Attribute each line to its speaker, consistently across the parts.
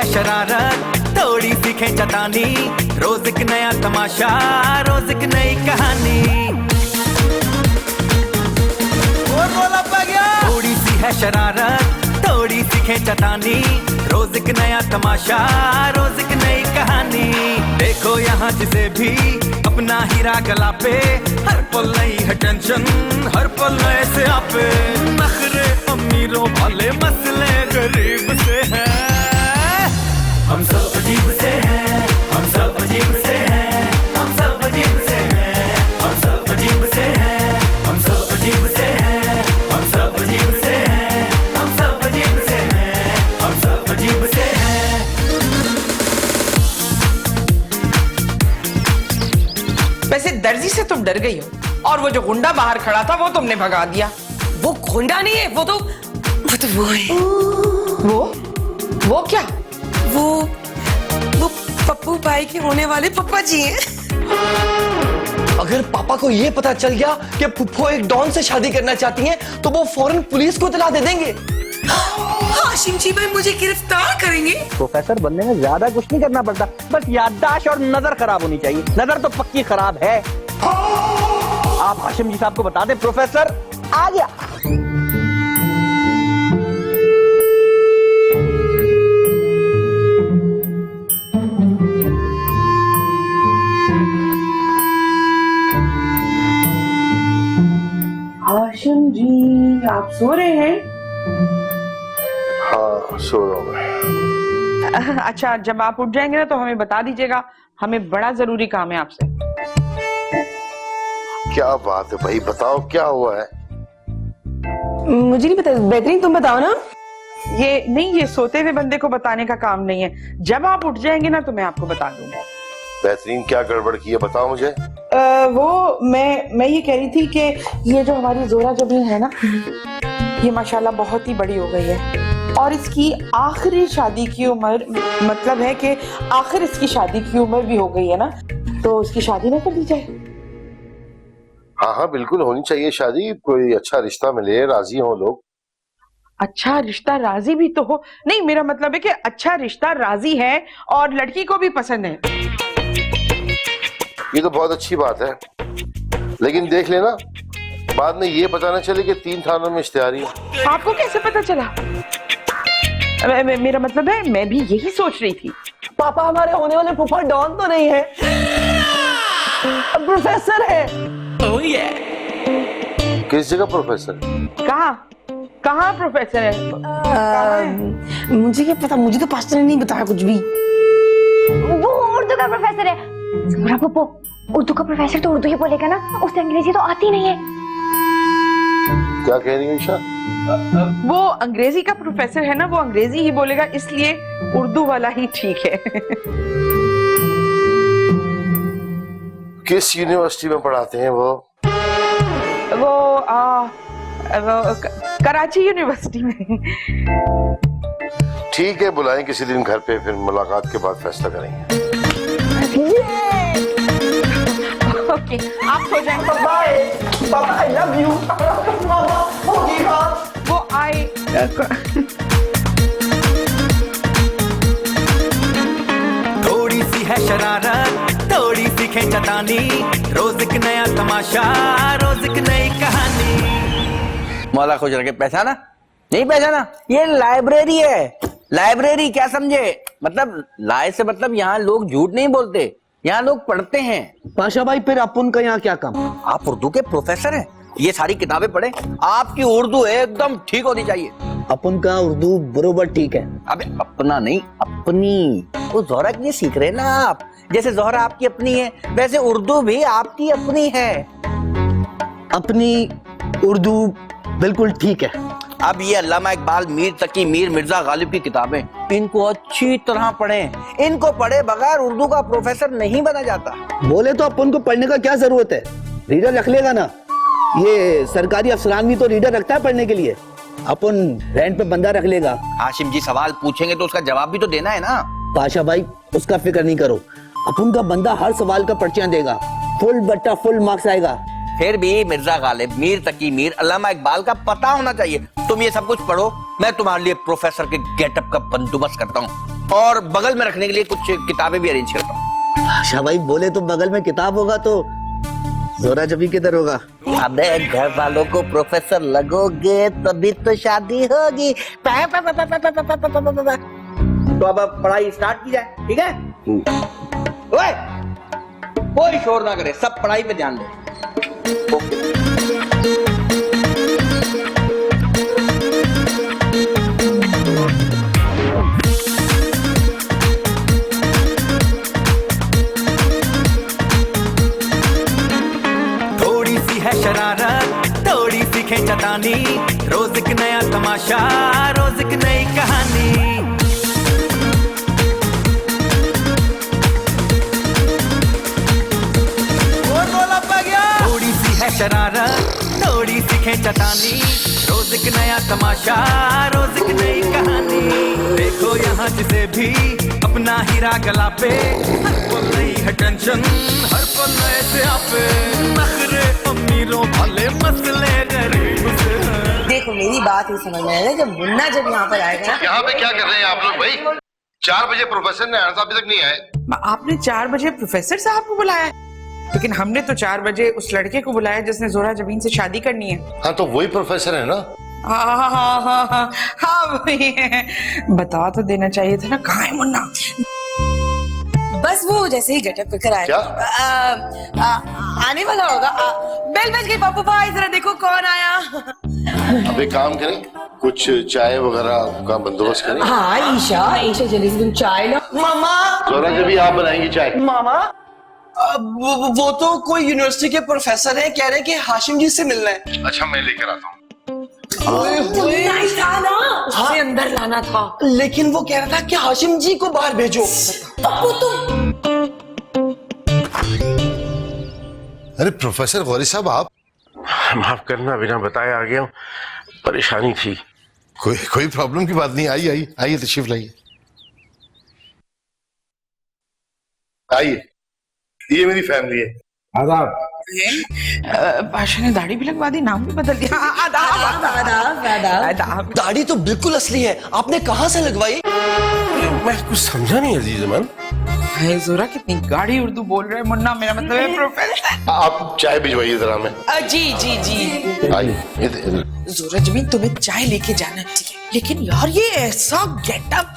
Speaker 1: शरारत, थोड़ी सी खींचतानी, रोज एक नया तमाशा, रोज एक नई कहानी। थोड़ी सी है शरारत, थोड़ी सी खींचतानी, रोज एक नया तमाशा, रोज एक नई कहानी। देखो यहाँ जिसे भी अपना हीरा गला पे, हर पल नई है टेंशन, हर पल नए से आपे। नखरे अमीरों वाले, मसले गरीब से हैं। हम सब अजीब से हैं, हम सब अजीब से हैं, हम सब अजीब से हैं, हम सब अजीब से हैं, हम सब अजीब से हैं, हम सब अजीब से हैं, हम सब अजीब से हैं, हम सब अजीब से हैं।
Speaker 2: वैसे दर्जी से तुम डर गई हो, और वो जो गुंडा बाहर खड़ा था वो तुमने भगा दिया।
Speaker 3: वो गुंडा नहीं है, वो तो वो है।
Speaker 2: वो क्या?
Speaker 3: वो पप्पू भाई के होने वाले पप्पा जी हैं।
Speaker 4: अगर पापा को ये पता चल गया कि फुफ्फो एक डॉन से शादी करना चाहती हैं, तो वो फौरन पुलिस को इत्तला दे देंगे।
Speaker 3: हाशिम जी भाई मुझे गिरफ्तार करेंगे।
Speaker 5: प्रोफेसर बनने में ज्यादा कुछ नहीं करना पड़ता, बस याददाश्त और नजर खराब होनी चाहिए। नजर तो पक्की खराब है। आप हाशिम जी साहब को बता दें, प्रोफेसर आ गया।
Speaker 2: हाशिम जी आप सो रहे हैं?
Speaker 6: हाँ सो रहा हूँ मैं।
Speaker 2: अच्छा, जब आप उठ जाएंगे ना तो हमें बता दीजिएगा, हमें बड़ा जरूरी काम है आपसे।
Speaker 6: क्या बात है भाई, बताओ क्या हुआ है?
Speaker 3: मुझे नहीं पता, बेहतरीन तुम बताओ ना।
Speaker 2: ये नहीं, ये सोते हुए बंदे को बताने का काम नहीं है। जब आप उठ जाएंगे ना तो मैं आपको बता दूंगा।
Speaker 6: बेहतरीन, क्या गड़बड़ की है बताओ मुझे।
Speaker 2: वो मैं ये कह रही थी कि ये जो हमारी जोरा जबीन है ना, ये माशाल्लाह बहुत ही बड़ी हो गई है, और इसकी आखिरी शादी की उम्र, मतलब है कि आखिर इसकी शादी की उम्र भी हो गई है ना, तो उसकी शादी ना कर दी जाए।
Speaker 6: हाँ हाँ बिल्कुल होनी चाहिए शादी, कोई अच्छा रिश्ता मिले, राजी हो लोग।
Speaker 2: अच्छा रिश्ता राजी भी तो हो। नहीं, मेरा मतलब है कि अच्छा रिश्ता राजी है और लड़की को भी पसंद है।
Speaker 6: ये तो बहुत अच्छी बात है, लेकिन देख लेना बाद में ये पता न चले कि 3 थानों में इश्तिहारी है।
Speaker 2: आपको कैसे पता चला? मेरा मतलब है मैं भी यही सोच रही थी।
Speaker 4: पापा हमारे होने वाले फुफ्फा डॉन तो नहीं है, प्रोफेसर है।
Speaker 6: किस जगह प्रोफेसर?
Speaker 2: कहाँ प्रोफेसर है?
Speaker 3: मुझे क्या पता, मुझे तो पास्टर ने नहीं बताया कुछ भी।
Speaker 7: वो उर्दू का प्रोफेसर है। मेरा पप्पू, उर्दू का प्रोफेसर तो उर्दू ही बोलेगा ना, उसे अंग्रेजी तो आती नहीं है।
Speaker 6: क्या कह रही है ईशा?
Speaker 2: वो अंग्रेजी का प्रोफेसर है ना, वो अंग्रेजी ही बोलेगा, इसलिए उर्दू वाला ही ठीक है।
Speaker 6: किस यूनिवर्सिटी में पढ़ाते हैं वो?
Speaker 2: वो कराची यूनिवर्सिटी में।
Speaker 6: ठीक है, बुलाएं किसी दिन घर पे, फिर मुलाकात के बाद फैसला करेंगे।
Speaker 2: ओके, आप सो जाएं।
Speaker 4: पापा आई लव यू।
Speaker 2: वो आए।
Speaker 1: थोड़ी सी है शरारत, थोड़ी सी खींचतानी, रोज एक नया तमाशा, रोज एक नई कहानी।
Speaker 5: मौला खुश रखे। पहचाना? नहीं पहचाना? ये लाइब्रेरी है। लाइब्रेरी क्या समझे? मतलब लाए से मतलब यहाँ लोग झूठ नहीं बोलते, यहाँ लोग पढ़ते हैं।
Speaker 4: पाशा भाई फिर अपन का यहाँ क्या काम?
Speaker 5: आप उर्दू के प्रोफेसर हैं, ये सारी किताबें पढ़े। आपकी उर्दू एकदम ठीक होनी चाहिए।
Speaker 4: अपन का उर्दू बरोबर ठीक है।
Speaker 5: अबे अपना नहीं, अपनी। वो जोहरा के लिए सीख रहे ना आप, जैसे जोहरा आपकी अपनी है वैसे उर्दू भी आपकी अपनी है।
Speaker 4: अपनी उर्दू बिल्कुल ठीक है।
Speaker 5: अब ये अल्लामा इकबाल, मीर तकी, मीर मिर्जा गालिब की किताबें, इनको अच्छी तरह पढ़ें। इनको पढ़े बगैर उर्दू का प्रोफेसर नहीं बना जाता।
Speaker 4: बोले तो अपन को पढ़ने का क्या जरूरत है, रीडर रख लेगा ना। ये सरकारी अफसरान भी तो रीडर रखता है पढ़ने के लिए, अपन रेंट पे बंदा रख लेगा।
Speaker 5: हाशिम जी सवाल पूछेंगे तो उसका जवाब भी तो देना है ना।
Speaker 4: पाशा भाई उसका फिक्र नहीं करो, अपन का बंदा हर सवाल का पर्चियां देगा, फुल बट्टा फुल मार्क्स आएगा।
Speaker 5: फिर भी मिर्जा गालिब, मीर तकी, मीर अल्लामा इकबाल का पता होना चाहिए। तुम ये सब कुछ पढ़ो, मैं तुम्हारे लिए प्रोफेसर के गेटअप का बंदोबस्त करता हूँ। और बगल में रखने के लिए कुछ किताबें भी अरेंज करता हूँ।
Speaker 4: अच्छा भाई बोले तो बगल में किताब होगा तो जोरा जबी किधर होगा?
Speaker 5: अबे घर वालों को प्रोफेसर लगोगे तभी तो शादी होगी। तो अब पढ़ाई स्टार्ट की जाए, ठीक है? ओए, कोई शोर ना करे, सब पढ़ाई पे ध्यान दे।
Speaker 1: थोड़ी सी है शरारत, थोड़ी सी खींचतानी, रोज एक नया तमाशा, रोज एक नई कहानी। थोड़ी सी है शरारत, थोड़ी सी खींचतानी, रोज एक नया तमाशा, रोज एक नई कहानी। देखो यहाँ जिसे भी अपना हीरा गला पे, हर पल नई है टेंशन, हर पल नए से आपे, नखरे अमीरों भले मसले गरीब से।
Speaker 3: देखो मेरी बात ही समझ में आएगा जब मुन्ना जब यहाँ पर आएगा ना।
Speaker 6: यहाँ पे क्या कर रहे हैं आप लोग भाई? 4 बजे प्रोफेसर ने आना था, अभी तक नहीं आए।
Speaker 2: आपने 4 बजे प्रोफेसर साहब को बुलाया, लेकिन हमने तो 4 बजे उस लड़के को बुलाया जिसने जोरा जबीन से शादी करनी है।
Speaker 6: हाँ तो वही प्रोफेसर है ना?
Speaker 2: हाँ वही है। बता तो देना चाहिए था ना, कहाँ है मुन्ना?
Speaker 3: बस वो जैसे ही गेटअप कर आया
Speaker 6: क्या?
Speaker 3: आने वाला होगा। बेल बज गई पापा भाई, जरा देखो कौन आया।
Speaker 6: अब एक काम करें, कुछ चाय वगैरह का बंदोबस्त करें।
Speaker 3: हाँ ईशा जल्दी से तुम चाय लो।
Speaker 8: मामा
Speaker 6: जोरा जबी आप बनाएंगी चाय?
Speaker 8: मामा वो तो कोई यूनिवर्सिटी के प्रोफेसर हैं, कह रहे हैं कि हाशिम जी से मिलना है।
Speaker 6: अच्छा मैं लेकर आता हूँ।
Speaker 3: उसे अंदर लाना था।
Speaker 8: लेकिन वो कह रहा था कि हाशिम जी को बाहर भेजो।
Speaker 6: अरे प्रोफेसर गौरी साहब आप?
Speaker 9: माफ करना, बिना बताए आ गया हूँ, परेशानी थी।
Speaker 6: कोई प्रॉब्लम की बात नहीं। आइए आइए तशरीफ लाइए। आइए, ये मेरी फैमिली है।
Speaker 9: आदाब।
Speaker 2: बादशाह ने दाढ़ी भी लगवा दी, नाम भी बदल दिया। आदाब।
Speaker 8: दाढ़ी तो बिल्कुल असली है, आपने कहाँ से लगवाई?
Speaker 9: मैं कुछ समझा नहीं अजीज अमन।
Speaker 2: है जोरा कितनी गाढ़ी उर्दू बोल रहा है मुन्ना, मेरा मतलब है प्रोफेसर।
Speaker 6: आप चाय भिजवाइए जरा में।
Speaker 2: जी।
Speaker 6: आइए इधर।
Speaker 2: जोरा जमीन तुम्हें चाय लेके जाना चाहिए, लेकिन यार ये ऐसा गेटअप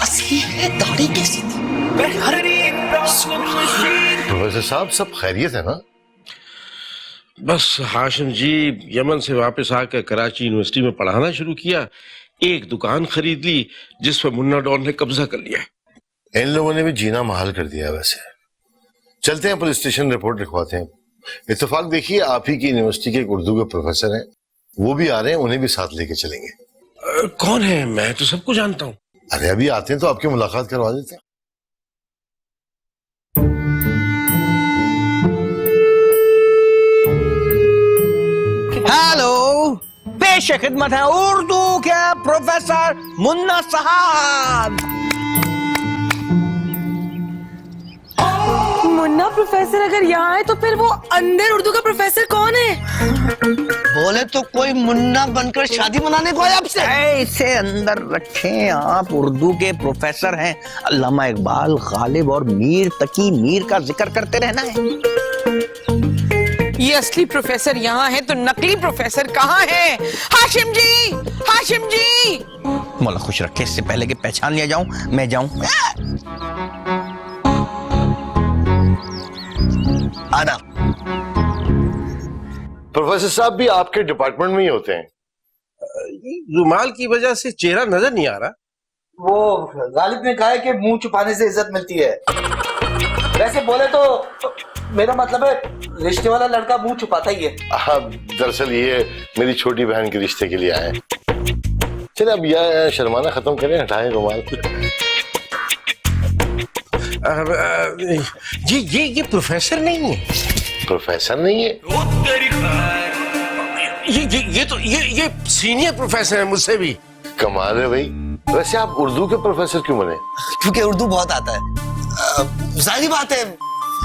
Speaker 8: असली है, दाढ़ी कैसी थी?
Speaker 6: प्रोफेसर साहब सब खैरियत है ना?
Speaker 9: बस हाशिम जी यमन से वापस आकर कराची यूनिवर्सिटी में पढ़ाना शुरू किया, एक दुकान खरीद ली जिस पर मुन्ना डॉन ने कब्जा कर लिया।
Speaker 6: इन लोगों ने भी जीना महाल कर दिया। वैसे चलते हैं पुलिस स्टेशन, रिपोर्ट लिखवाते हैं। इत्तेफाक देखिए आप ही की यूनिवर्सिटी के एक उर्दू के प्रोफेसर हैं, वो भी आ रहे हैं, उन्हें भी साथ लेके चलेंगे।
Speaker 9: कौन है? मैं तो सबको जानता हूँ।
Speaker 6: अरे अभी आते हैं तो आपकी मुलाकात करवा देते हैं।
Speaker 5: हेलो, पेश खिदमत है उर्दू के प्रोफेसर मुन्ना साहब।
Speaker 3: मुन्ना प्रोफेसर अगर यहाँ आए तो फिर वो अंदर उर्दू का प्रोफेसर कौन है?
Speaker 8: बोले तो कोई मुन्ना बनकर शादी मनाने को आया आपसे।
Speaker 5: इसे अंदर रखें, आप उर्दू के प्रोफेसर हैं। अल्लामा इकबाल, गालिब और मीर तकी मीर का जिक्र करते रहना है।
Speaker 2: ये असली प्रोफेसर यहाँ है तो नकली प्रोफेसर कहाँ है? हाशिम जी।
Speaker 5: मौला खुश रखे, इससे पहले कि पहचान लिया जाऊं मैं जाऊं।
Speaker 6: आना। प्रोफेसर साहब भी आपके डिपार्टमेंट में ही होते हैं?
Speaker 9: रुमाल की वजह से चेहरा नजर नहीं आ रहा।
Speaker 4: वो गालिब ने कहा है कि मुंह छुपाने से इज्जत मिलती है। वैसे बोले तो मेरा मतलब है रिश्ते वाला लड़का मुंह छुपाता ही है।
Speaker 6: दरअसल ये मेरी छोटी बहन के रिश्ते के लिए आए। चलिए अब यह शर्माना खत्म करें, हटाएं रुमाल।
Speaker 9: ये प्रोफेसर नहीं है।
Speaker 6: प्रोफेसर नहीं है?
Speaker 9: ये सीनियर प्रोफेसर है मुझसे भी।
Speaker 6: कमाल है भाई। वैसे आप उर्दू के प्रोफेसर क्यों बने?
Speaker 8: क्योंकि उर्दू बहुत आता है। जाहिर बात है,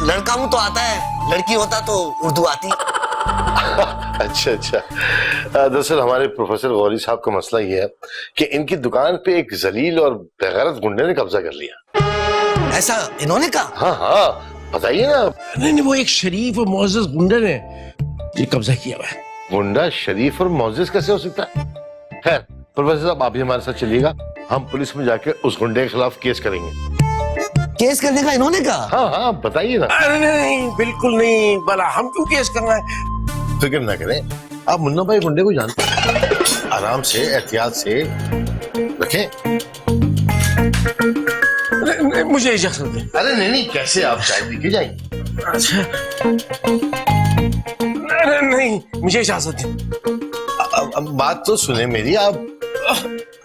Speaker 8: लड़का हूं तो आता है, लड़की होता तो उर्दू आती।
Speaker 6: अच्छा अच्छा। दरअसल हमारे प्रोफेसर गौरी साहब का मसला ये है कि इनकी दुकान पे एक जलील और बेगैरत गुंडे ने कब्जा कर लिया।
Speaker 4: ऐसा इन्होंने कहा?
Speaker 6: हाँ हाँ, बताइए ना।
Speaker 9: नहीं, वो एक शरीफ और मोअज़्ज़ज़ गुंडे ने ये कब्जा किया हुआ है।
Speaker 6: गुंडा शरीफ और मोअज़्ज़ज़ कैसे हो सकता है? खैर प्रोफेसर साहब, आप भी हमारे साथ चलिएगा, हम पुलिस में जाके उस गुंडे के खिलाफ केस करेंगे।
Speaker 4: केस करने का इन्होंने कहा?
Speaker 6: हाँ हाँ, बताइए ना।
Speaker 9: अरे नहीं, बिल्कुल नहीं, भला हम क्यों केस करना है?
Speaker 6: फिक्र ना करें, आप मुन्ना भाई गुंडे को जानते हैं, आराम से एहतियात से रखें।
Speaker 9: नहीं, मुझे इजाजत दें।
Speaker 6: अरे नहीं, कैसे, आप चाय पी के जाएंगे?
Speaker 9: अच्छा, अरे नहीं, मुझे इजाजत दें।
Speaker 6: अब बात तो सुने मेरी, आप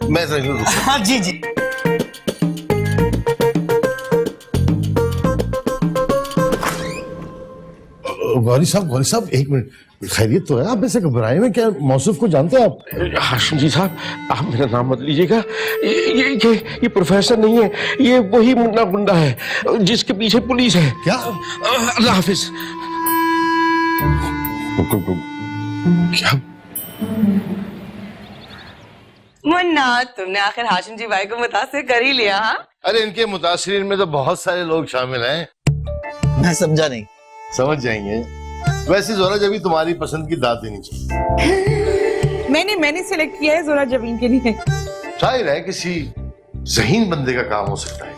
Speaker 6: मैं जरूर।
Speaker 4: हाँ जी जी।
Speaker 6: गौरी साहब एक मिनट, खैरियत तो है? आप ऐसे घबराए में क्या? मौसूफ को जानते हैं आप?
Speaker 9: हाशिम जी साहब, आप मेरा नाम मत लीजिएगा। ये प्रोफेसर नहीं है, ये वही मुन्ना गुंडा है जिसके पीछे पुलिस है।
Speaker 6: क्या?
Speaker 9: अल्लाह हाफिज।
Speaker 6: क्या?
Speaker 3: मुन्ना, तुमने आखिर हाशिम जी भाई को मुतासिर कर ही लिया। हाँ,
Speaker 6: अरे इनके मुतासिरीन में तो बहुत सारे लोग शामिल हैं।
Speaker 4: मैं समझा नहीं।
Speaker 6: समझ जाएंगे। वैसे जोरा जबी तुम्हारी पसंद की दाद देनी चाहिए।
Speaker 2: मैंने सिलेक्ट किया है जोरा जबीन के लिए।
Speaker 6: शायद है किसी ज़हीन बंदे का काम हो सकता है।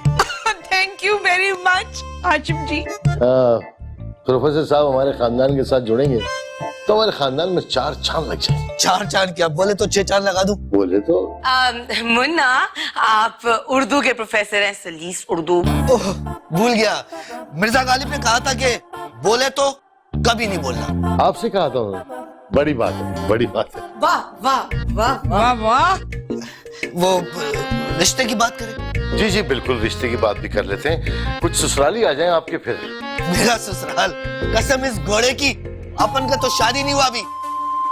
Speaker 2: Thank you very much Hashim ji.
Speaker 6: Professor साहब हमारे खानदान के साथ जुड़ेंगे तो हमारे खानदान में 4 चांद लग जाए।
Speaker 4: 4 चांद क्या, बोले तो 6 चांद लगा दूं।
Speaker 6: बोले तो।
Speaker 3: मुन्ना, आप उर्दू के प्रोफेसर हैं, सलीस उर्दू।
Speaker 4: ओह, भूल गया। मिर्जा गालिब ने कहा था कि बोले तो कभी नहीं बोलना।
Speaker 6: आपसे कहा था उन्होंने। बड़ी बात है, बड़ी बात है।
Speaker 3: वाह वाह वाह
Speaker 2: वाह वाह।
Speaker 4: वो रिश्ते की बात करें?
Speaker 6: जी बिल्कुल, रिश्ते की बात भी कर लेते हैं। कुछ ससुराली आ जाएं आपके फिर।
Speaker 4: मेरा ससुराल? कसम इस घोड़े की, अपन का तो शादी नहीं हुआ अभी।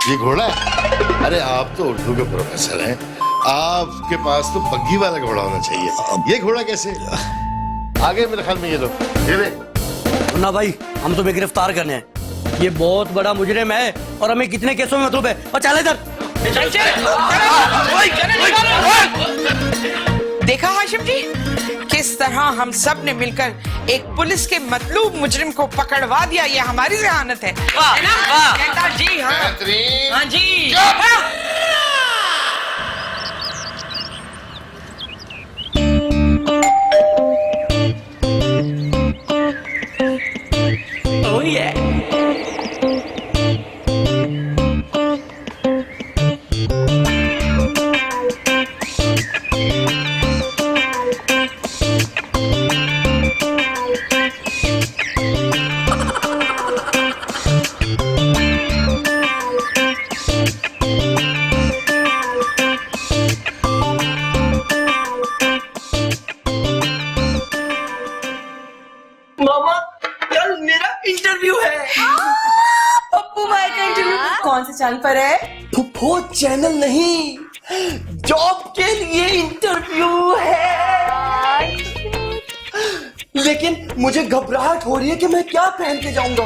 Speaker 6: ये घोड़ा है? अरे आप तो उर्दू के प्रोफेसर हैं, आपके पास तो बग्घी वाला घोड़ा होना चाहिए। ये घोड़ा कैसे? आगे मेरे ख्याल में ये ले।
Speaker 10: मुन्ना भाई, हम तुम्हें गिरफ्तार करने हैं। ये बहुत बड़ा मुजरिम है और हमें कितने केसों में मतलब है। और चल इधर।
Speaker 2: देखा हाशिम जी, किस तरह हम सब ने मिलकर एक पुलिस के मतलूब मुजरिम को पकड़वा दिया। ये हमारी जहानत है।
Speaker 3: वाह वाह
Speaker 2: जी हाँ।
Speaker 6: बेहतरीन।
Speaker 3: हाँ जी।
Speaker 10: Oh yeah.
Speaker 8: मामा, कल मेरा इंटरव्यू है।
Speaker 3: पप्पू भाई का इंटरव्यू कौन से चैनल पर है?
Speaker 8: वो चैनल नहीं, जॉब के लिए इंटरव्यू है। लेकिन मुझे घबराहट हो रही है कि मैं क्या पहन के जाऊंगा।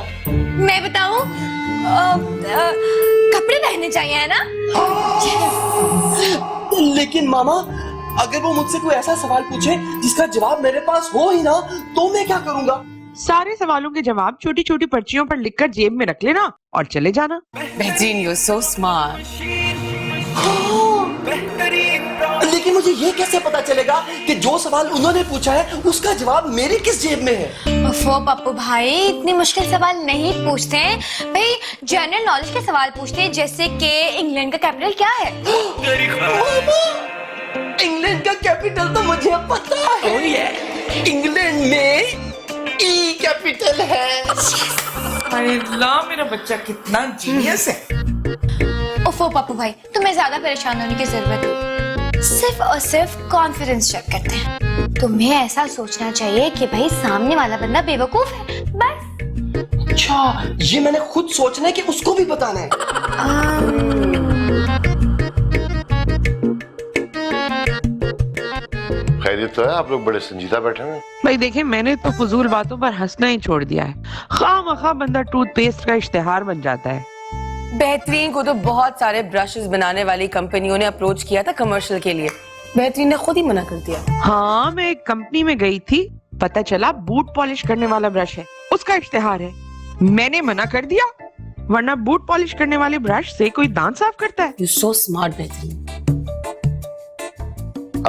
Speaker 7: मैं बताऊं, कपड़े पहनने चाहिए, है ना?
Speaker 8: लेकिन मामा, अगर वो मुझसे कोई ऐसा सवाल पूछे जिसका जवाब मेरे पास हो ही ना, तो मैं क्या करूंगा?
Speaker 2: सारे सवालों के जवाब छोटी छोटी पर्चियों पर लिखकर जेब में रख लेना और चले जाना।
Speaker 3: बेहतरीन, यू सो स्मार्ट।
Speaker 8: लेकिन मुझे ये कैसे पता चलेगा कि जो सवाल उन्होंने पूछा है उसका जवाब मेरी किस जेब में है?
Speaker 7: ओफो पप्पू भाई, इतने मुश्किल सवाल नहीं पूछते हैं भाई, जनरल नॉलेज के सवाल पूछते हैं, जैसे कि इंग्लैंड का कैपिटल क्या है?
Speaker 8: इंग्लैंड का कैपिटल तो मुझे पता है। इंग्लैंड में ई कैपिटल है।
Speaker 2: अरे अल्लाह, मेरा बच्चा कितना जीनियस है।
Speaker 7: ओफो पप्पू भाई, तुम्हें ज्यादा परेशान होने की जरूरत नहीं, सिर्फ और सिर्फ कॉन्फिडेंस चेक करते हैं। तुम्हें ऐसा सोचना चाहिए कि भाई सामने वाला बंदा बेवकूफ है, बस।
Speaker 8: अच्छा, ये मैंने खुद सोचना है कि उसको भी बताना है।
Speaker 6: खैरियत तो है? आप लोग बड़े संजीदा बैठे हैं।
Speaker 2: भाई देखें, मैंने तो फजूल बातों पर हंसना ही छोड़ दिया है। खामखा बंदा टूथपेस्ट का इश्तिहार बन जाता है।
Speaker 3: बेहतरीन को तो बहुत सारे ब्रशेस बनाने वाली कंपनियों ने अप्रोच किया था कमर्शियल के लिए, बेहतरीन ने खुद ही मना कर दिया।
Speaker 2: हाँ, मैं एक कंपनी में गई थी, पता चला बूट पॉलिश करने वाला ब्रश है, उसका इश्तेहार है। मैंने मना कर दिया, वरना बूट पॉलिश करने वाले ब्रश से कोई दांत साफ करता है?
Speaker 3: यू सो स्मार्ट बेहतरीन।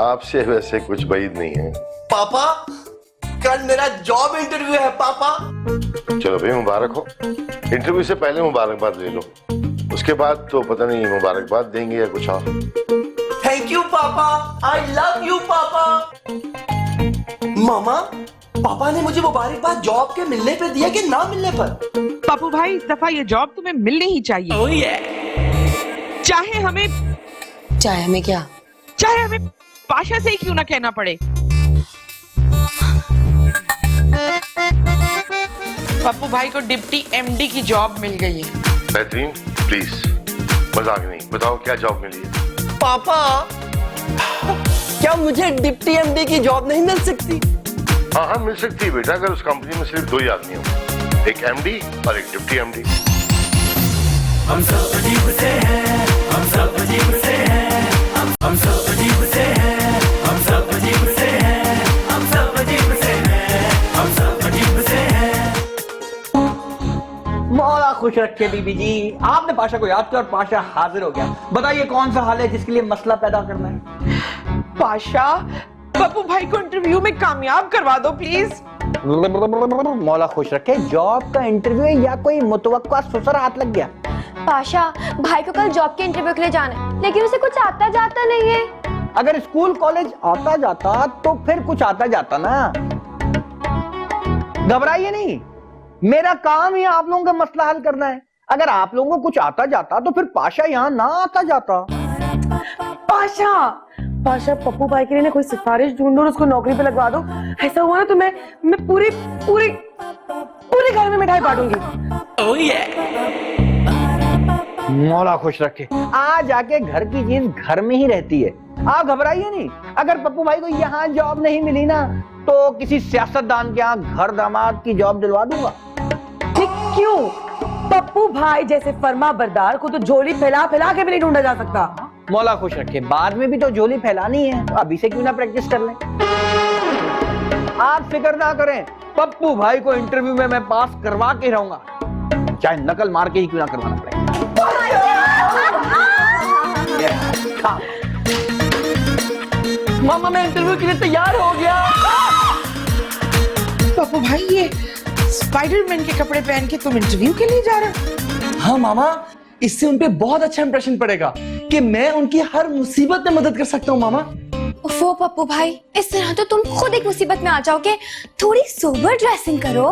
Speaker 6: आपसे वैसे कुछ बैद नहीं है।
Speaker 8: पापा कल मेरा जॉब इंटरव्यू है पापा।
Speaker 6: चलो भाई, मुबारक हो। इंटरव्यू से पहले मुबारकबाद ले लो, उसके बाद तो पता नहीं मुबारकबाद देंगे या कुछ और।
Speaker 8: थैंक यू पापा, आई लव यू पापा। मामा, पापा ने मुझे मुबारकबाद जॉब के मिलने पर दिया कि ना मिलने पर?
Speaker 2: पप्पू भाई, इस दफा ये जॉब तुम्हें मिलनी ही चाहिए। चाहे हमें
Speaker 3: क्या?
Speaker 2: चाहे हमें पाशा से ही क्यों ना कहना पड़े। पप्पू भाई को डिप्टी एमडी की जॉब मिल गई है।
Speaker 6: बेहतरीन, प्लीज मजाक नहीं, बताओ क्या जॉब मिली है?
Speaker 8: पापा क्या मुझे डिप्टी एमडी की जॉब नहीं मिल सकती?
Speaker 6: हाँ हाँ, मिल सकती है बेटा, अगर उस कंपनी में सिर्फ 2 ही आदमी हो, एक एमडी और एक डिप्टी एमडी।
Speaker 1: हम सब अजीब से हैं, हम सब अजीब से हैं, हम सब अजीब से हैं, हम सब अजीब से हैं, हम सब अजीब से हैं, हम सब अजीब से हैं।
Speaker 10: मौला खुश रखे बीबी जी, आपने पाशा को याद किया और पाशा हाजिर हो गया। बताइए कौन सा हाल है जिसके लिए मसला पैदा करना है?
Speaker 2: पाशा, पप्पू भाई को इंटरव्यू में कामयाब करवा दो प्लीज।
Speaker 10: मौला खुश रखे, जॉब का इंटरव्यू है या कोई मुतवक्का ससुर हाथ लग गया?
Speaker 7: पाशा, भाई को कल जॉब के इंटरव्यू के लिए जाना है, लेकिन उसे कुछ आता जाता नहीं है।
Speaker 10: अगर स्कूल कॉलेज आता जाता तो फिर कुछ आता जाता ना। घबराइए नहीं, मेरा काम ही आप लोगों का मसला हल करना है। अगर आप लोगों को कुछ आता जाता तो फिर पाशा यहाँ ना आता जाता।
Speaker 3: पाशा, पप्पू भाई के लिए ना कोई सिफारिश ढूंढो और उसको नौकरी पे लगवा दो। ऐसा हुआ ना तो मैं पूरे घर में मिठाई बांटूंगी।
Speaker 10: मौला खुश रखे, आ जाके घर की चीज घर में ही रहती है। आप घबराइए नहीं, अगर पप्पू भाई को यहाँ जॉब नहीं मिली ना तो किसी सियासतदान के यहाँ घर दामाद की जॉब दिलवा दूंगा।
Speaker 3: ठीक क्यों? पप्पू भाई जैसे फर्मा बरदार को तो झोली फैला फैला के भी नहीं ढूंढा जा सकता।
Speaker 10: मौला खुश रखे, बाद में भी तो झोली फैलानी है, तो अभी से क्यों ना प्रैक्टिस कर लें। आप फिक्र ना करें, पप्पू भाई को इंटरव्यू में मैं पास करवा के रहूंगा, चाहे नकल मार के ही क्यों ना करवाना पड़े।
Speaker 8: मामा, मैं इंटरव्यू के लिए तैयार हो गया।
Speaker 2: पप्पू भाई, ये स्पाइडरमैन के कपड़े पहन के तुम इंटरव्यू के लिए जा रहे हो?
Speaker 8: हाँ मामा, इससे उन पे बहुत अच्छा इंप्रेशन पड़ेगा कि मैं उनकी हर मुसीबत में मदद कर सकता हूँ। मामा,
Speaker 7: वो पप्पू भाई, इस तरह तो तुम खुद एक मुसीबत में आ जाओगे। थोड़ी सोबर ड्रेसिंग करो।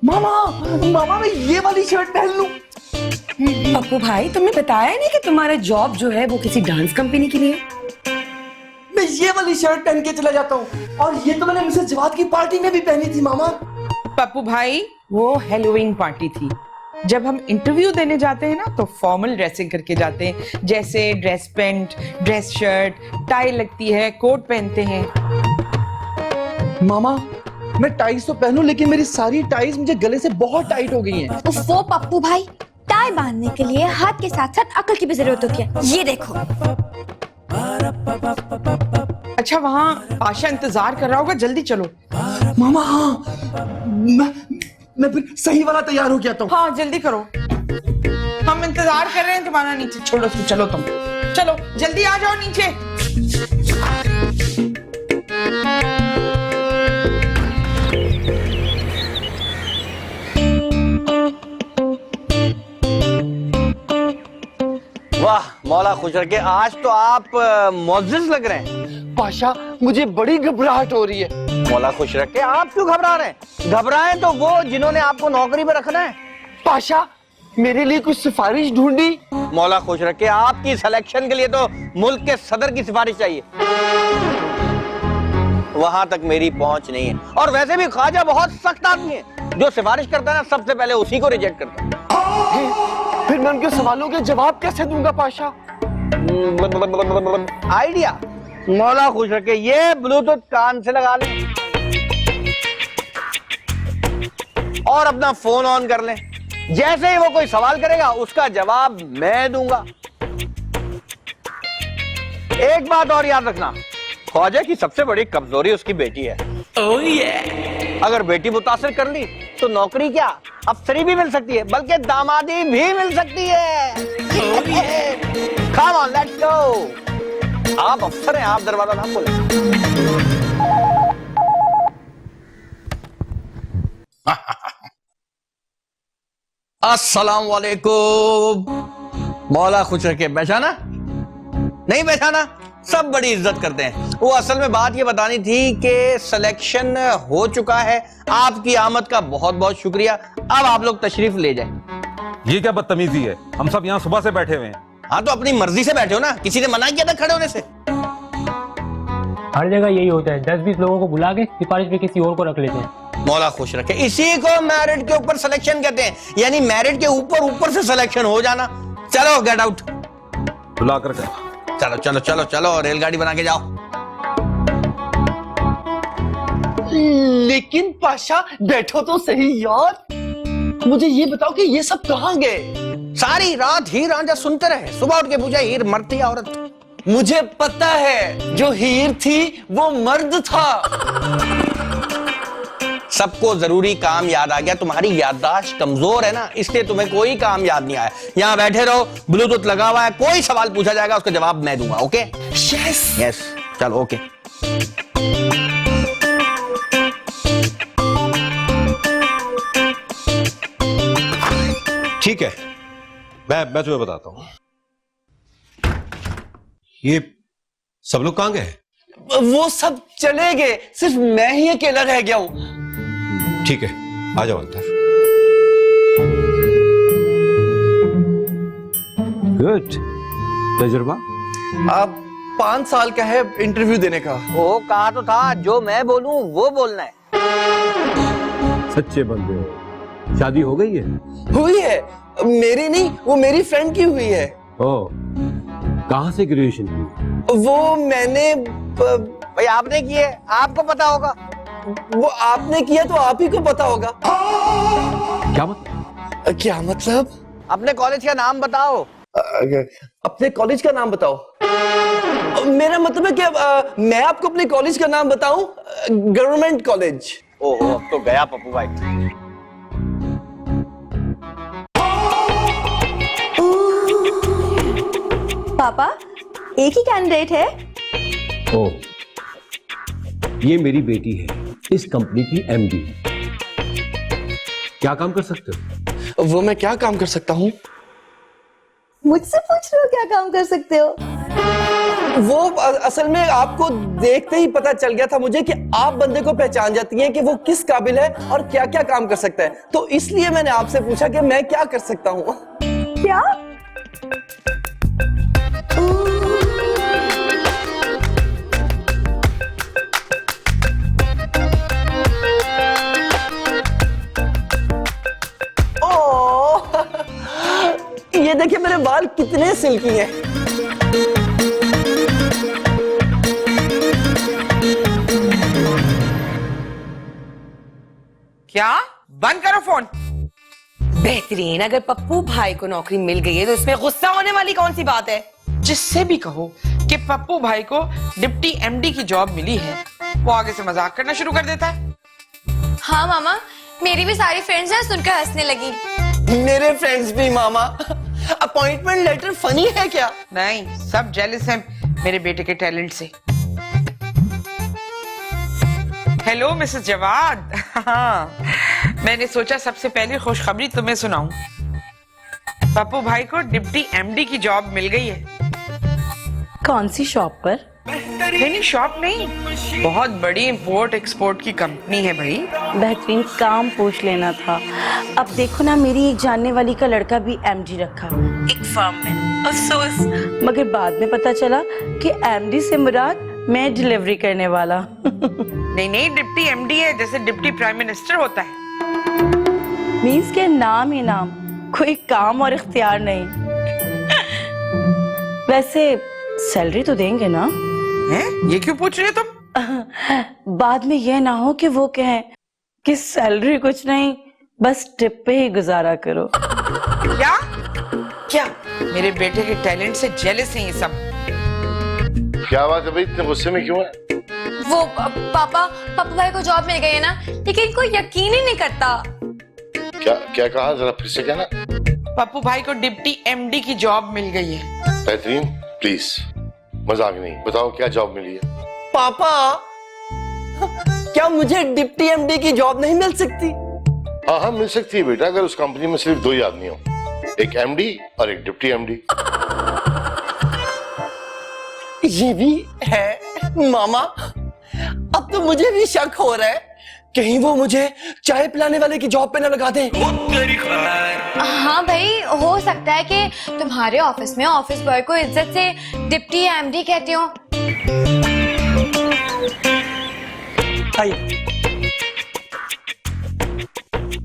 Speaker 8: मामा मैं ये वाली शर्ट पहन लूं?
Speaker 3: पप्पू भाई, तुमने बताया नहीं कि तुम्हारा जॉब जो है वो किसी डांस कंपनी के लिए?
Speaker 8: मैं ये वाली शर्ट पहन के चला जाता हूँ, और ये तो मैंने मिसेस जवाद की पार्टी में भी पहनी थी। मामा,
Speaker 2: पप्पू भाई, वो हैलोवीन पार्टी थी। जब हम इंटरव्यू देने जाते हैं ना तो फॉर्मल ड्रेसिंग करके जाते हैं, जैसे dress pant, dress shirt, tie लगती है, कोट पहनते हैं।
Speaker 8: मामा, मैं टाइज तो पहनूं, लेकिन मेरी सारी टाइज मुझे गले से बहुत टाइट हो गई हैं।
Speaker 7: वो पप्पू भाई, टाई बांधने के लिए हाथ के साथ साथ अकल की भी जरूरत होती है। ये देखो।
Speaker 2: अच्छा, वहाँ पाशा इंतजार कर रहा होगा, जल्दी चलो।
Speaker 8: मामा, हाँ, मैं फिर सही वाला तैयार हो गया था।
Speaker 2: हाँ, जल्दी करो, हम इंतजार कर रहे हैं तुम्हारा। नीचे छोड़ो, चलो तुम, चलो जल्दी आ जाओ नीचे।
Speaker 10: वाह, मौला खुश रखे, आज तो आप मोअज़्ज़िज़ लग रहे हैं।
Speaker 8: पाशा, मुझे बड़ी घबराहट हो रही है।
Speaker 10: मौला खुश रखे, आप क्यों घबरा रहे हैं? घबराएं तो वो जिन्होंने आपको नौकरी पे रखना है।
Speaker 8: पाशा, मेरे लिए कुछ सिफारिश ढूंढी।
Speaker 10: मौला खुश रखे, आपकी सिलेक्शन के लिए तो मुल्क के सदर की सिफारिश चाहिए, वहां तक मेरी पहुंच नहीं है। और वैसे भी ख्वाजा बहुत सख्त आदमी है, जो सिफारिश करता है ना सबसे पहले उसी को रिजेक्ट करता है।
Speaker 8: फिर मैं उनके सवालों के जवाब कैसे दूंगा पाशा?
Speaker 10: आइडिया, मौला खुश रखे, ये ब्लूटूथ कान से लगा लें और अपना फोन ऑन कर लें। जैसे ही वो कोई सवाल करेगा उसका जवाब मैं दूंगा। एक बात और याद रखना, ख्वाजा की सबसे बड़ी कमजोरी उसकी बेटी है। अगर बेटी मुतासिर कर ली तो नौकरी क्या, अफसरी भी मिल सकती है, बल्कि दामादी भी मिल सकती है। Come on, let's go। आप अफसर हैं, आप दरवाजा ना खोलें। अस्सलाम वालेकुम। मौला खुश रखे। पहचाना नहीं? पहचाना? सब बड़ी इज्जत करते हैं। वो असल में बात ये बतानी थी कि सिलेक्शन हो चुका है। आपकी आमद का बहुत बहुत शुक्रिया। अब आप लोग तशरीफ ले जाएं।
Speaker 11: ये क्या बदतमीजी है? हम सब यहाँ सुबह से बैठे हुए हैं।
Speaker 10: हाँ तो अपनी मर्जी से बैठे हो ना, किसी ने मना किया था खड़े होने से?
Speaker 12: हर जगह यही होता है, 10-20 लोगों को बुला के सिफारिश पे किसी और को रख लेते हैं।
Speaker 10: मौला खुश रखे। इसी को मेरिट के ऊपर सिलेक्शन कहते हैं, यानी मेरिट के ऊपर से सिलेक्शन हो जाना। चलो गेट आउट।
Speaker 11: बुला कर
Speaker 10: चलो चलो चलो चलो, रेलगाड़ी बना के जाओ।
Speaker 8: लेकिन पाशा बैठो तो सही यार, मुझे ये बताओ कि ये सब कहाँ गए?
Speaker 10: सारी रात हीर रांझा सुनते रहे, सुबह उठ के पूछा हीर मरती औरत।
Speaker 8: मुझे पता है, जो हीर थी वो मर्द था।
Speaker 10: सबको जरूरी काम याद आ गया। तुम्हारी याददाश्त कमजोर है ना, इसलिए तुम्हें कोई काम याद नहीं आया। यहां बैठे रहो, ब्लूटूथ लगा हुआ है, कोई सवाल पूछा जाएगा उसका जवाब मैं दूंगा। ओके?
Speaker 8: यस
Speaker 10: यस, चलो ओके।
Speaker 11: ठीक है, मैं तुम्हें बताता हूं। ये सब लोग कहां गए?
Speaker 8: वो सब चले गए, सिर्फ मैं ही अकेला रह गया हूं।
Speaker 11: ठीक है, आ जाओ अंदर। गुड। तजुर्बा?
Speaker 8: आप 5 साल का है इंटरव्यू देने का।
Speaker 10: वो कहा तो था जो मैं बोलूं वो बोलना है।
Speaker 11: सच्चे बंदे हो। शादी हो गई है?
Speaker 8: हुई है, मेरी नहीं, वो मेरी फ्रेंड की हुई है।
Speaker 11: ओह, कहां से ग्रेजुएशन की?
Speaker 8: वो मैंने
Speaker 10: भाई आपने की है, आपको पता होगा।
Speaker 8: वो आपने किया तो आप ही को पता होगा।
Speaker 11: क्या मतलब?
Speaker 8: क्या मतलब?
Speaker 10: अपने कॉलेज का नाम बताओ।
Speaker 8: अपने कॉलेज का नाम बताओ? मेरा मतलब है कि मैं आपको अपने कॉलेज का नाम बताऊं? Government college.
Speaker 10: ओहो, अब तो गया पप्पू भाई।
Speaker 7: पापा, एक ही कैंडिडेट है?
Speaker 11: ओह, ये मेरी बेटी है, इस कंपनी की एमडी। क्या काम कर सकते हो?
Speaker 8: वो मैं क्या काम कर सकता हूँ?
Speaker 7: मुझसे पूछ रहे हो क्या काम कर सकते हो?
Speaker 8: वो असल में आपको देखते ही पता चल गया था मुझे कि आप बंदे को पहचान जाती हैं कि वो किस काबिल है और क्या क्या काम कर सकता है। तो इसलिए मैंने आपसे पूछा कि मैं क्या कर सकता हूँ।
Speaker 7: क्या?
Speaker 8: ये देखिए मेरे बाल कितने सिल्की हैं।
Speaker 2: क्या? बंद करो फोन।
Speaker 3: बेहतरीन। अगर पप्पू भाई को नौकरी मिल गई है तो इसमें गुस्सा होने वाली कौन सी बात है?
Speaker 2: जिससे भी कहो कि पप्पू भाई को डिप्टी एमडी की जॉब मिली है, वो आगे से मजाक करना शुरू कर देता है।
Speaker 7: हाँ मामा, मेरी भी सारी फ्रेंड्स हैं, सुनकर हंसने लगी।
Speaker 8: मेरे फ्रेंड्स भी मामा। अपॉइंटमेंट लेटर फनी है क्या?
Speaker 2: नहीं, सब जेलस हैं मेरे बेटे के टैलेंट से। Hello Mrs Jawad. हाँ, मैंने सोचा सबसे पहले खुशखबरी तुम्हें सुनाऊं। पप्पू भाई को डिप्टी एमडी की जॉब मिल गई है।
Speaker 3: कौन सी शॉप पर?
Speaker 2: नहीं, शॉप नहीं, बहुत बड़ी इंपोर्ट एक्सपोर्ट की कंपनी है भाई।
Speaker 3: बेहतरीन काम पूछ लेना था। अब देखो ना, मेरी एक जानने वाली का लड़का भी एमडी रखा एक फर्म में। अफसोस, मगर बाद में पता चला कि एमडी से मुराद मैं डिलीवरी करने वाला।
Speaker 2: नहीं, डिप्टी एमडी है, जैसे डिप्टी प्राइम मिनिस्टर होता है।
Speaker 3: मीन्स के नाम ही नाम, कोई काम और इख्तियार नहीं। वैसे सैलरी तो देंगे ना?
Speaker 2: हैं? ये क्यों पूछ रहे हो तुम?
Speaker 3: बाद में यह ना हो कि वो कहें कि सैलरी कुछ नहीं, बस ट्रिप पे ही गुजारा करो।
Speaker 2: क्या क्या मेरे बेटे के टैलेंट से जेलस हैं ये सब।
Speaker 6: क्या बात है भाई, इतने गुस्से में क्यों है?
Speaker 7: वो पापा भाई को जॉब मिल गई है ना, लेकिन कोई यकीन ही नहीं करता।
Speaker 6: क्या कहा, जरा फिर से कहना।
Speaker 2: पप्पू भाई को डिप्टी एमडी की जॉब मिल गई है।
Speaker 6: बेहतरीन, प्लीज मजाक नहीं, बताओ क्या जॉब मिली है?
Speaker 8: पापा, क्या मुझे डिप्टी एमडी की जॉब नहीं मिल सकती?
Speaker 6: हाँ मिल सकती है बेटा, अगर उस कंपनी में सिर्फ 2 ही आदमी हो, एक एमडी और एक डिप्टी एमडी।
Speaker 8: ये भी है मामा। अब तो मुझे भी शक हो रहा है कहीं वो मुझे चाय पिलाने वाले की जॉब पे न लगा दे।
Speaker 7: हाँ भाई, हो सकता है कि तुम्हारे ऑफिस में ऑफिस बॉय को इज्जत से डिप्टी एमडी कहते हो।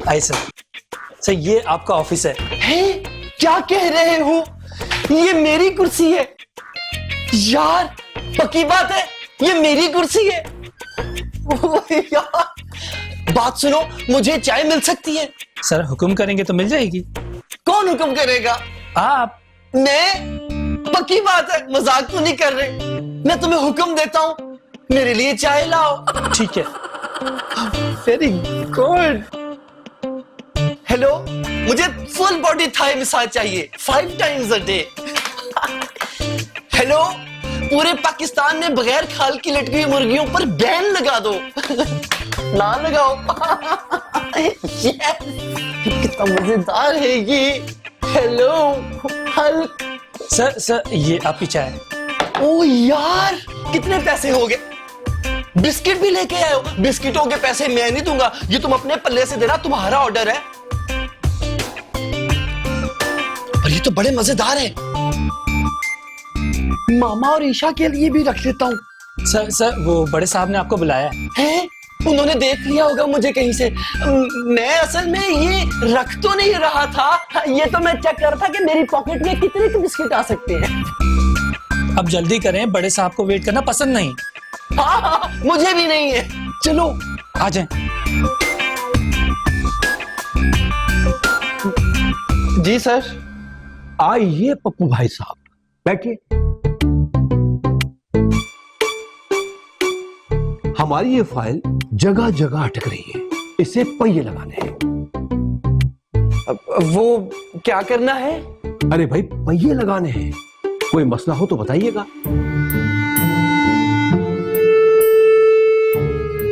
Speaker 8: आइए सर, ये आपका ऑफिस है। क्या कह रहे हो? ये मेरी कुर्सी है यार, पक्की बात है ये मेरी कुर्सी है। यार बात सुनो, मुझे चाय मिल सकती है?
Speaker 13: सर हुक्म करेंगे तो मिल जाएगी।
Speaker 8: कौन हुक्म करेगा? आप। मैं? पक्की बात है, मजाक तो नहीं कर रहे। मैं तुम्हें हुक्म देता हूँ, मेरे लिए चाय लाओ।
Speaker 13: ठीक है।
Speaker 8: Very good. हेलो, मुझे फुल बॉडी थाई मसाज चाहिए 5 टाइम्स अ डे। हेलो, पूरे पाकिस्तान में बगैर खाल की लटकी हुई मुर्गियों पर बैन लगा दो। ना लगाओ। कितना मजेदार है ये। Hello Hulk.
Speaker 13: सर ये आपकी चाय।
Speaker 8: ओ यार, कितने पैसे हो गए? बिस्किट भी लेके आए हो? बिस्किटों के पैसे मैं नहीं दूंगा, ये तुम अपने पल्ले से देना, तुम्हारा ऑर्डर है। और ये तो बड़े मजेदार है, मामा और ईशा के लिए भी रख लेता हूँ।
Speaker 13: सर वो बड़े साहब ने आपको बुलाया
Speaker 8: है? उन्होंने देख लिया होगा मुझे कहीं से। मैं असल में ये रख तो नहीं रहा था, ये तो मैं चेक कर रहा था कि मेरी पॉकेट में कितने के बिस्किट आ सकते हैं।
Speaker 13: अब जल्दी करें, बड़े साहब को वेट करना पसंद नहीं।
Speaker 8: हाँ, मुझे भी नहीं है। चलो
Speaker 13: आ जाएं।
Speaker 8: जी सर।
Speaker 11: आइए पप्पू भाई साहब, बैठिए। हमारी ये फाइल जगह जगह अटक रही है, इसे पहिए लगाने हैं।
Speaker 8: वो क्या करना है?
Speaker 11: अरे भाई पहिए लगाने हैं, कोई मसला हो तो बताइएगा।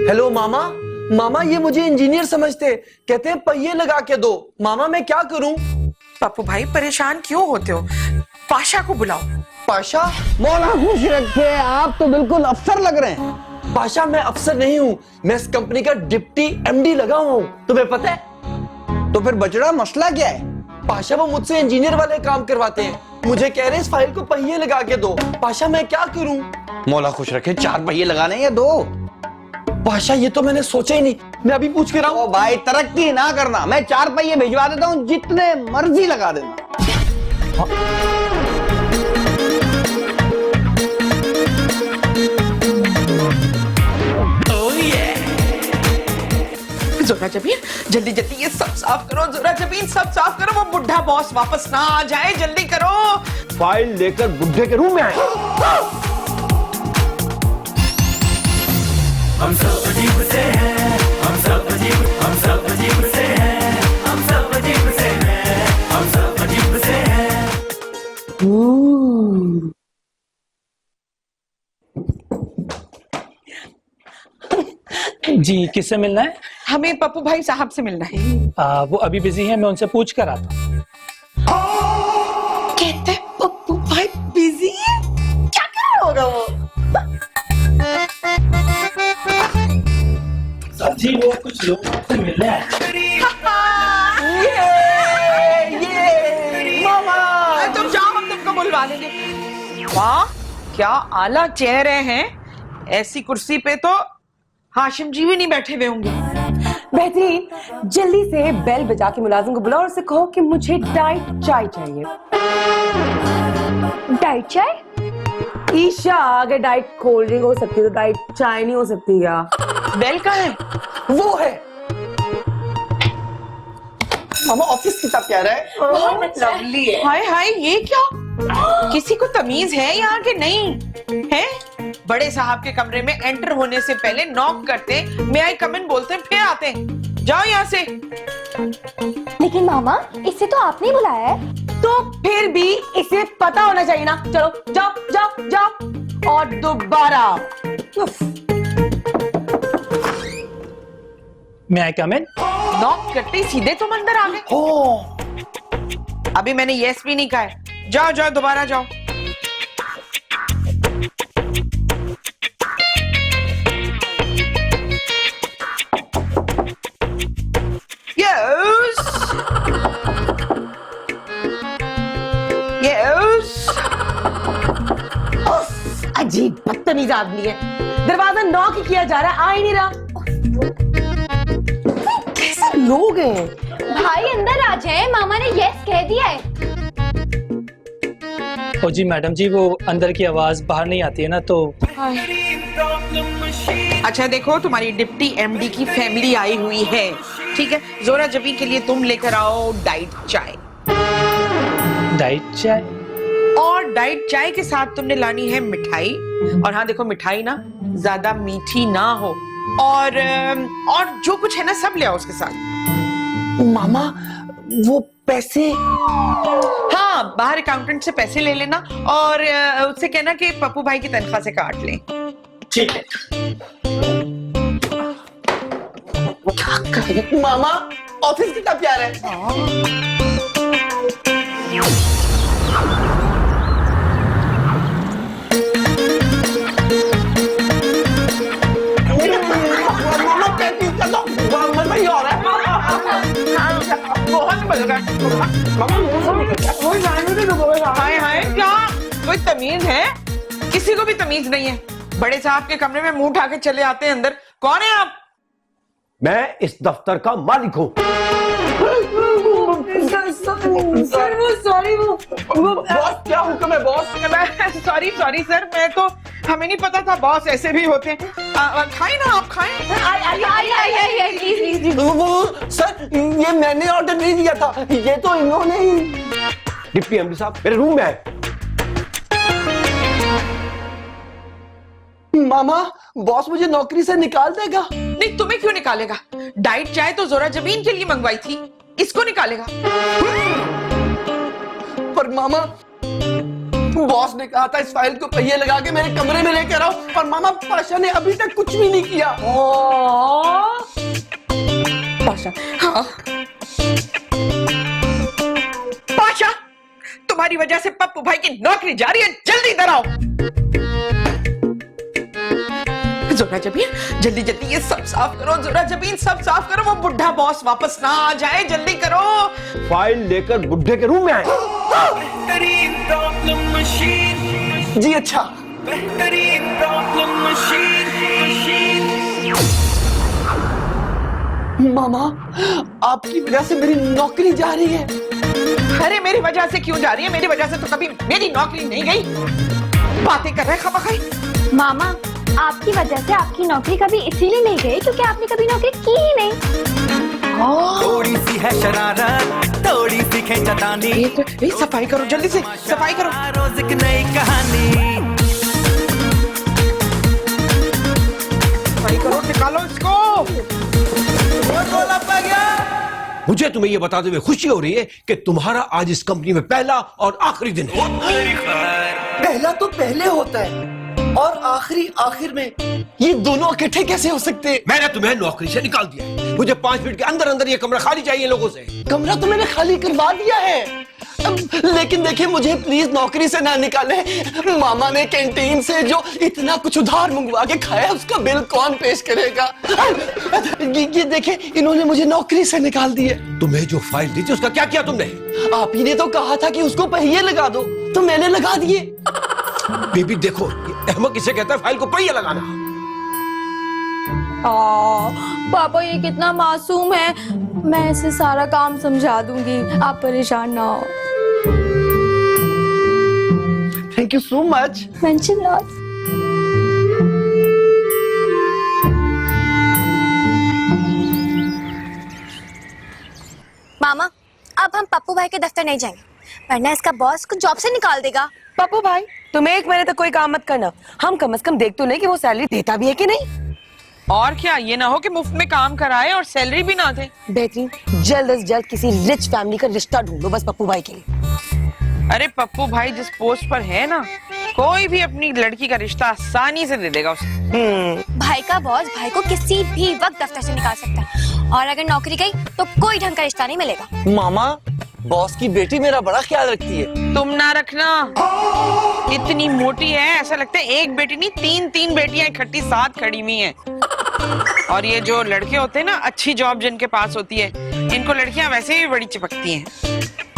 Speaker 8: हेलो मामा, ये मुझे इंजीनियर समझते, कहते हैं पहिए लगा के दो। मामा मैं क्या करूं?
Speaker 2: पप्पू भाई परेशान क्यों होते हो? पाशा को बुलाओ।
Speaker 8: पाशा?
Speaker 10: मौला खुश रखे, आप तो बिल्कुल अफसर लग रहे हैं।
Speaker 8: पाशा मैं अफसर नहीं हूँ, मैं इस कंपनी का डिप्टी एमडी लगा हुआ हूँ, तुम्हें पता है?
Speaker 10: तो फिर बचड़ा मसला क्या है?
Speaker 8: पाशा वो मुझसे इंजीनियर वाले काम करवाते हैं, मुझे कह रहे इस फाइल को पहिए लगा के दो। पाशा मैं क्या करूं?
Speaker 10: मौला खुश रखे, 4 पहिए लगाने या 2?
Speaker 8: पाशा ये तो मैंने सोचा ही नहीं, मैं अभी पूछ के रहा हूं।
Speaker 10: ओ भाई तरक्की ना करना, मैं 4 पहिए भिजवा देता हूं, जितने मर्जी लगा देना।
Speaker 2: जोरा जबीन, जल्दी जल्दी ये सब साफ करो। जोरा जबीन सब साफ करो, वो बुढ़ा बॉस वापस ना आ जाए, जल्दी करो।
Speaker 11: फाइल लेकर बुढ़े के रूम में आए।
Speaker 1: हम सब अजीब से हैं, हम सब अजीब से हैं, हम सब अजीब से हैं, हम सब अजीब से हैं।
Speaker 13: जी किससे मिलना है?
Speaker 2: हमें पप्पू भाई साहब से मिलना है।
Speaker 13: वो अभी बिजी हैं, मैं उनसे पूछ कर आता हूँ।
Speaker 2: कहते हैं पप्पू भाई बिजी है, क्या कर रहा होगा वो?
Speaker 13: जी वो कुछ लोगों से मिलने आए।
Speaker 2: मामा तुम जाओ, हम तुमको बुलवा लेंगे। वाह क्या आला चेहरे हैं, ऐसी कुर्सी पे तो हाशिम जी भी नहीं बैठे हुए होंगे।
Speaker 14: बेहतरीन, जल्दी से बेल बजा के मुलाजिम को बुलाओ और उसे कहो कि मुझे डाइट चाय चाहिए।
Speaker 7: डाइट चाय?
Speaker 14: ईशा, अगर डाइट कोल्ड ड्रिंक हो सकती है तो डाइट चाय नहीं हो सकती क्या?
Speaker 2: बेल कहाँ है?
Speaker 8: वो है। मामा ऑफिस कितना प्यारा है।
Speaker 2: बहुत लवली है। हाय हाय, ये क्या? किसी को तमीज है यहाँ के नहीं है? बड़े साहब के कमरे में एंटर होने से पहले नॉक करते, मे आई कम इन बोलते, फिर आते। जाओ यहाँ से।
Speaker 7: लेकिन मामा, इसे तो आपने बुलाया है।
Speaker 14: तो फिर भी इसे पता होना चाहिए ना। चलो जाओ जाओ जाओ। और दोबारा
Speaker 13: मैं आई कम इन?
Speaker 2: नॉक करते ही सीधे तुम अंदर आ गए। अभी मैंने यस भी नहीं कहा है। जाओ जाओ, दोबारा जाओ। Yes yes.
Speaker 14: अजीब बदतमीज आदमी है। दरवाजा नॉक ही किया जा रहा है, आ ही नहीं रहा। कैसे लोग हैं?
Speaker 7: भाई अंदर आ जाए, मामा ने यस कह दिया है।
Speaker 13: ओ जी मैडम जी, वो अंदर की आवाज बाहर नहीं आती है ना, तो
Speaker 2: अच्छा देखो, तुम्हारी डिप्टी एमडी की फैमिली आई हुई है, ठीक है? जोरा जबी के लिए तुम लेकर आओ डाइट चाय।
Speaker 13: डाइट चाय?
Speaker 2: और डाइट चाय के साथ तुमने लानी है मिठाई। और हाँ देखो, मिठाई ना ज्यादा मीठी ना हो। और जो कुछ है ना सब ले आओ उसके साथ।
Speaker 8: मामा वो पैसे?
Speaker 2: हाँ, बाहर अकाउंटेंट से पैसे ले लेना और उससे कहना कि पप्पू भाई की तनख्वाह से काट लें।
Speaker 8: ठीक है। मामा ऑफिस कितना प्यारा है।
Speaker 2: हाय हाय, क्या कोई तमीज है? किसी को भी तमीज नहीं है। बड़े साहब के कमरे में मुंह उठा के चले आते हैं अंदर। कौन है आप?
Speaker 11: मैं इस दफ्तर का मालिक हूँ।
Speaker 8: बॉस क्या हुक्म है बॉस?
Speaker 2: सॉरी सॉरी सर, मैं तो हमें नहीं पता था बॉस ऐसे भी होते हैं। खाए ना, आप खाएं।
Speaker 8: वो सर, ये मैंने ऑर्डर नहीं दिया था, ये तो इन्होंने ही।
Speaker 11: डिप्टी एमडी साहब मेरे रूम में है।
Speaker 8: मामा बॉस मुझे नौकरी से निकाल देगा।
Speaker 2: नहीं, तुम्हें क्यों निकालेगा? डाइट चाय तो जोरा जबीन के लिए मंगवाई थी, इसको निकालेगा?
Speaker 8: पर मामा बॉस ने कहा था इस फाइल को पहिए लगा के मेरे कमरे में लेकर आओ, और मामा पाशा ने अभी तक कुछ भी नहीं किया।
Speaker 2: पाशा? हाँ पाशा, तुम्हारी वजह से पप्पू भाई की नौकरी जा रही है। जल्दी इधर आओ। जोरा जबीन, जल्दी जल्दी ये सब साफ करो। जोरा जबीन, सब साफ करो, वो बुढ़ा बॉस वापस ना आ जाए। जल्दी करो।
Speaker 11: फाइल लेकर बुढ़े के रूम में आए।
Speaker 1: बेहतरीन प्रॉब्लम मशीन।
Speaker 8: जी अच्छा।
Speaker 1: बेहतरीन प्रॉब्लम मशीन।
Speaker 8: मामा आपकी वजह से मेरी नौकरी जा रही है।
Speaker 2: अरे मेरी वजह से क्यों जा रही है? मेरी वजह से तो कभी मेरी नौकरी नहीं गई। बातें कर रहे हैं खामखाई।
Speaker 7: मामा आपकी वजह से आपकी नौकरी कभी इसीलिए नहीं गई क्योंकि आपने कभी नौकरी की ही नहीं।
Speaker 1: थोड़ी सी है शरारत, थोड़ी सी खींचतानी।
Speaker 2: सफाई करो, जल्दी से सफाई करो।
Speaker 1: रोज एक नई कहानी।
Speaker 2: सफाई करो, निकालो इसको।
Speaker 11: मुझे तुम्हें यह बताते हुए खुशी हो रही है कि तुम्हारा आज इस कंपनी में पहला और आखिरी दिन है।
Speaker 8: पहला तो पहले होता है और आखिरी आखिर में। ये दोनों इकट्ठे कैसे हो सकते हैं?
Speaker 11: मैंने तुम्हें नौकरी से निकाल दिया है। मुझे 5 मिनट के अंदर अंदर ये कमरा खाली चाहिए लोगों से।
Speaker 8: कमरा तो मैंने खाली करवा दिया है। लेकिन देखिए, मुझे प्लीज नौकरी से ना निकाले। मामा ने कैंटीन से जो इतना कुछ उधार मंगवा के खाया, उसका बिल कौन पेश करेगा? ये देखिए, इन्होंने मुझे नौकरी से निकाल दी है।
Speaker 11: तुम्हें जो फाइल दी थी उसका क्या किया तुमने?
Speaker 8: आप ही ने तो कहा था कि उसको पहिए लगा दो, तो मैंने लगा दिए।
Speaker 11: बेबी देखो, अहमद किसे कहता है फाइल को पहिया लगाना।
Speaker 3: पापा ये कितना मासूम है। मैं इसे सारा काम समझा दूंगी, आप परेशान ना हो।
Speaker 8: Thank you so much.
Speaker 3: Mention not.
Speaker 7: मामा अब हम पप्पू भाई के दफ्तर नहीं जाएंगे, वरना इसका बॉस को जॉब से निकाल देगा।
Speaker 14: पप्पू भाई तुम एक महीने तक कोई काम मत करना, हम कम से कम देख तो नहीं कि वो सैलरी देता भी है कि नहीं।
Speaker 2: और क्या, ये ना हो कि मुफ्त में काम कराए और सैलरी भी ना दे।
Speaker 14: बेहतरीन, जल्द से जल्द किसी रिच फैमिली का रिश्ता ढूंढो बस पप्पू भाई के लिए।
Speaker 2: अरे पप्पू भाई जिस पोस्ट पर है ना, कोई भी अपनी लड़की का रिश्ता आसानी से दे देगा उसे।
Speaker 7: भाई का बॉस भाई को किसी भी वक्त दफ्तर से निकाल सकता है, और अगर नौकरी गई तो कोई ढंग का रिश्ता नहीं मिलेगा।
Speaker 8: मामा, बॉस की बेटी मेरा बड़ा ख्याल रखती है।
Speaker 2: तुम ना रखना, इतनी मोटी है ऐसा लगता है एक बेटी नहीं तीन बेटियां इकट्ठी साथ खड़ी हुई हैं। और ये जो लड़के होते हैं ना, अच्छी जॉब जिनके पास होती है, इनको लड़कियां वैसे भी बड़ी चिपकती हैं।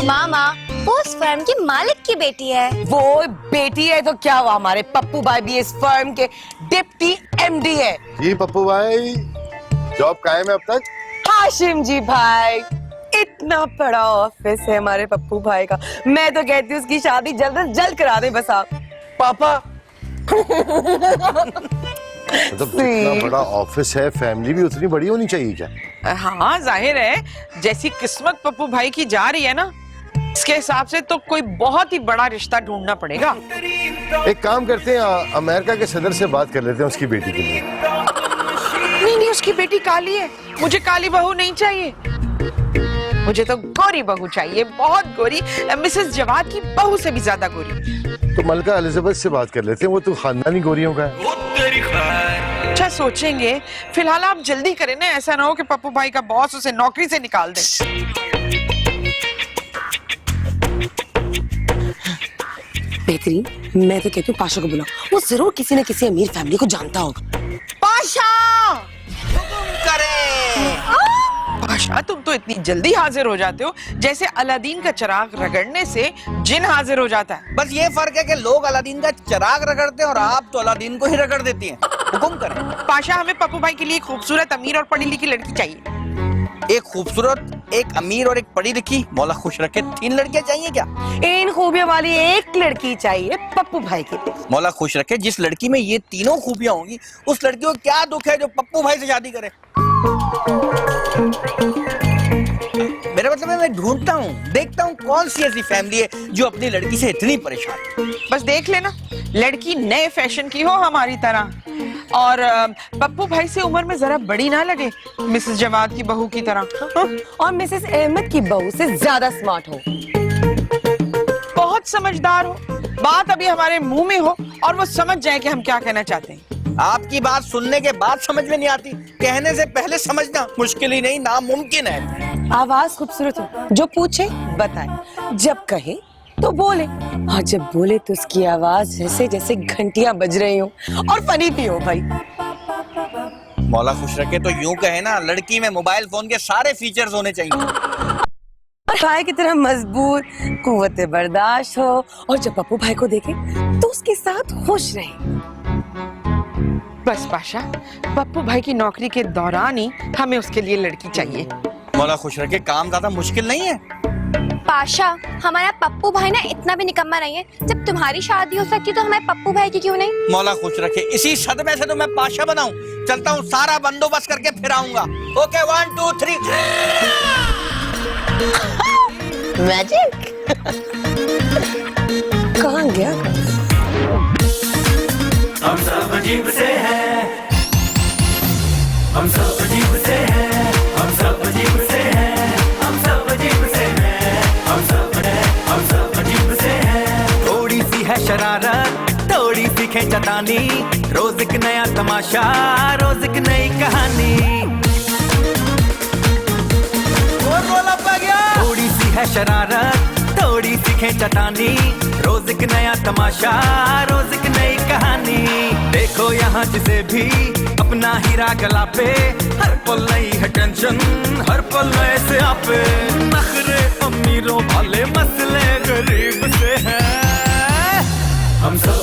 Speaker 7: मामा, वो उस फर्म की मालिक की बेटी है।
Speaker 14: वो बेटी है तो क्या हुआ, हमारे पप्पू भाई भी इस फर्म के डिप्टी एमडी है।
Speaker 6: जी पप्पू भाई, जॉब कायम है अब तक?
Speaker 14: हाशिम जी भाई, इतना बड़ा ऑफिस है हमारे पप्पू भाई का, मैं तो कहती हूँ उसकी शादी जल्द से जल्द करा दें बस आप।
Speaker 8: पापा
Speaker 6: मतलब जितना बड़ा ऑफिस है, फैमिली भी उतनी बड़ी होनी चाहिए क्या?
Speaker 2: हाँ जाहिर है, जैसी किस्मत पप्पू भाई की जा रही है ना, इसके हिसाब से तो कोई बहुत ही बड़ा रिश्ता ढूंढना पड़ेगा।
Speaker 6: एक काम करते हैं, अमेरिका के सदर से बात कर लेते हैं उसकी बेटी के लिए।
Speaker 2: नहीं, उसकी बेटी काली है, मुझे काली बहू नहीं चाहिए, मुझे तो गोरी बहू चाहिए, बहुत गोरी, मिसेस जवाद की बहू से भी ज्यादा गोरी।
Speaker 6: तो मलका एलिजाबेथ से बात कर लेते हैं, वो तो खानदानी गोरियों का है।
Speaker 2: अच्छा सोचेंगे, फिलहाल आप जल्दी करें ना, ऐसा ना हो कि पप्पू भाई का बॉस उसे नौकरी से निकाल दे।
Speaker 14: बेहतरीन, मैं तो कहती हूँ पाशा को बुलाओ, वो जरूर किसी न किसी अमीर फैमिली को जानता होगा।
Speaker 2: पाशा, पाशा, तुम तो इतनी जल्दी हाजिर हो जाते हो जैसे अलादीन का चिराग रगड़ने से जिन हाजिर हो जाता है।
Speaker 10: बस ये फर्क है कि लोग अलादीन का चिराग रगड़ते हैं और आप तो अलादीन को ही रगड़ देती हैं। हुकुम करें।
Speaker 2: पाशा, हमें पप्पू भाई के लिए खूबसूरत, अमीर और पढ़ी लिखी लड़की चाहिए।
Speaker 10: एक खूबसूरत, एक अमीर और एक पढ़ी लिखी, मौला खुश रखे 3 लड़कियां चाहिए क्या?
Speaker 14: इन खूबियों वाली एक लड़की चाहिए पप्पू भाई के लिए।
Speaker 10: मौला खुश रखे जिस लड़की में ये तीनों खूबियां होंगी, उस लड़की को क्या दुख है जो पप्पू भाई से शादी करे। मेरा मतलब है मैं ढूंढता हूँ, देखता हूँ कौन सी ऐसी फैमिली है जो अपनी लड़की से इतनी परेशान है।
Speaker 2: बस देख लेना, लड़की नए फैशन की हो हमारी तरह, और पप्पू भाई से उम्र में जरा बड़ी ना लगे, मिसेस जवाद की बहू की तरह,
Speaker 14: और मिसेस अहमद की बहू से ज्यादा स्मार्ट हो,
Speaker 2: बहुत समझदार हो, बात अभी हमारे मुंह में हो और वो समझ जाए कि हम क्या कहना चाहते हैं।
Speaker 10: आपकी बात सुनने के बाद समझ में नहीं आती, कहने से पहले समझना मुश्किल ही नहीं, नामुमकिन है।
Speaker 14: आवाज खूबसूरत हो, जो पूछे बताए, जब कहे तो बोले, और जब बोले तो उसकी आवाज जैसे जैसे घंटियां बज रही हो, और फनी भी हो भाई।
Speaker 10: मौला खुश रखे तो यूं कहे ना, लड़की में मोबाइल फोन के सारे फीचर्स होने चाहिए।
Speaker 14: भाई की तरह मजबूत, कुव्वत बर्दाश्त हो, और जब पप्पू भाई को देखे तो उसके साथ खुश रहे।
Speaker 2: बस पाशा, पप्पू भाई की नौकरी के दौरान ही हमें उसके लिए लड़की चाहिए।
Speaker 10: मौला खुश रखे काम ज्यादा मुश्किल नहीं है।
Speaker 7: पाशा, हमारा पप्पू भाई ना इतना भी निकम्मा नहीं है, जब तुम्हारी शादी हो सकती तो हमारे पप्पू भाई की क्यों नहीं।
Speaker 10: मौला खुश रखे इसी सदमे से तो मैं पाशा बनाऊं, चलता हूँ सारा बंदोबस्त करके फिर आऊंगा। Okay 1 2 3
Speaker 14: magic. कहाँ गया?
Speaker 1: हम सब अजीब से हैं, हम सब अजीब से हैं, हम सब अजीब से हैं, हम सब अजीब से हैं, हम सब अजीब से हैं। थोड़ी सी है शरारत, थोड़ी सी खींचतानी, रोज एक नया तमाशा, रोज एक नई कहानी। थोड़ी सी है शरारत, थोड़ी सी खींचतानी, रोज एक नया तमाशा, रोज एक नई कहानी। देखो यहाँ जिसे भी अपना हीरा गला पे, हर पल नई है टेंशन, हर पल नए से आपे। नखरे अमीरों वाले मसले गरीब से हैं, हम सब